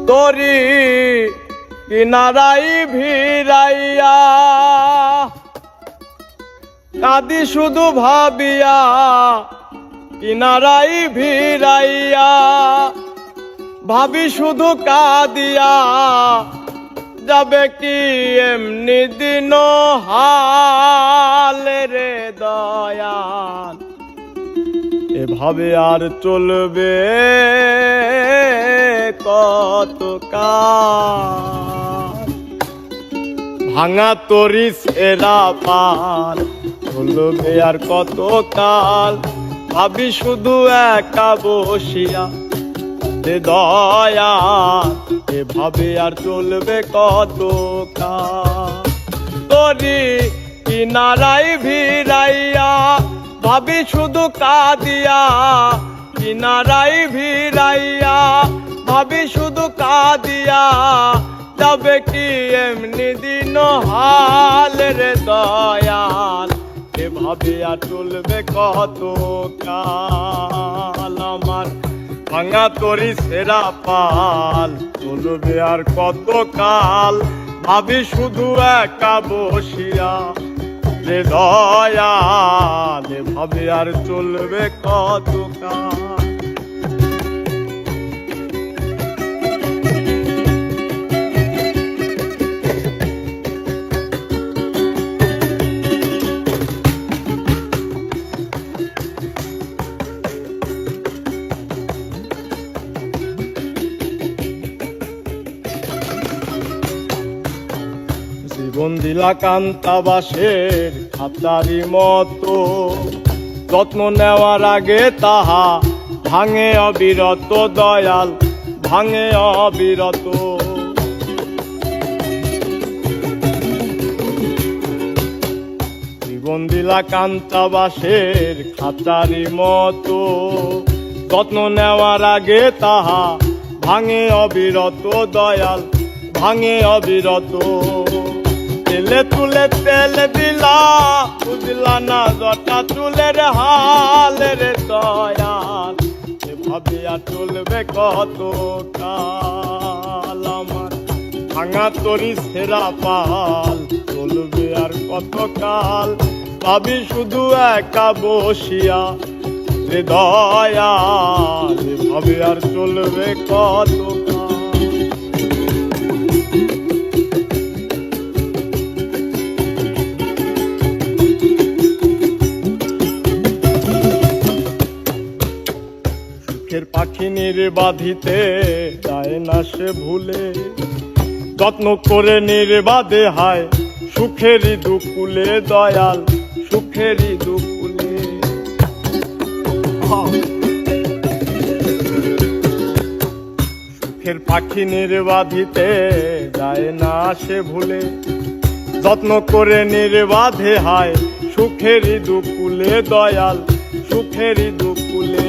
তরি কিনারাই ভিড়াইয়া কাঁদি শুধু ভাবিয়া কিনারাই ভিড়াইয়া ভাবি শুধু কাঁদিয়া যাবে কি এমনি দিন হালে রে দয়াল এভাবে আর চলবে কত কাল ভাঙা তরি ছেঁড়া পাল চলবে আর কত কাল ভাবি শুধু একা বসিয়া দয়াল এভাবে আর চলবে কত কাল তরি কিনারাই ভিড়াইয়া ভাবি শুধু কাঁদিয়া কিনারাই ভিড়াইয়া ভাবি শুধু কাঁদিয়া যাবে কি এমনি দিন হাল রে দয়াল এভাবে আর চলবে কত কাল আমার ভাঙা তরি ছেঁড়া পাল চলবে আর কত কাল ভাবি শুধু একা বসিয়া রে দয়াল এভাবে আর চলবে কত কাল জীবন দিলা কান্তা বাসের খাতারি মতো যত্ন নেওয়ার আগে তাহা ভাঙে অবিরত দয়াল ভাঙে অবিরত জীবন দিলা কান্তা বাসের খাতারি মতো যত্ন নেওয়ার আগে তাহা ভাঙে অবিরত দয়াল ভাঙে অবিরত তেলে তুলে তেল দিলা বুঝলা না জটা চুলের হালের দয়াল এভাবে আর চলবে কত কাল আমার ভাঙা তরি ছেঁড়া পাল চলবে আর কত কাল ভাবি শুধু একা বসিয়া রে দয়াল এভাবে আর চলবে কত কাল পাখি নির্বাধিতে যায় না সে ভুলে যত্ন করে নির্বাধে হায় সুখেরই দুকুলে দয়াল সুখেরই দুকুলে সুখের পাখি নির্বাধিতে যায় না সে ভুলে যত্ন করে নির্বাধে হায় সুখেরই দুকুলে দয়াল সুখেরই দুকুলে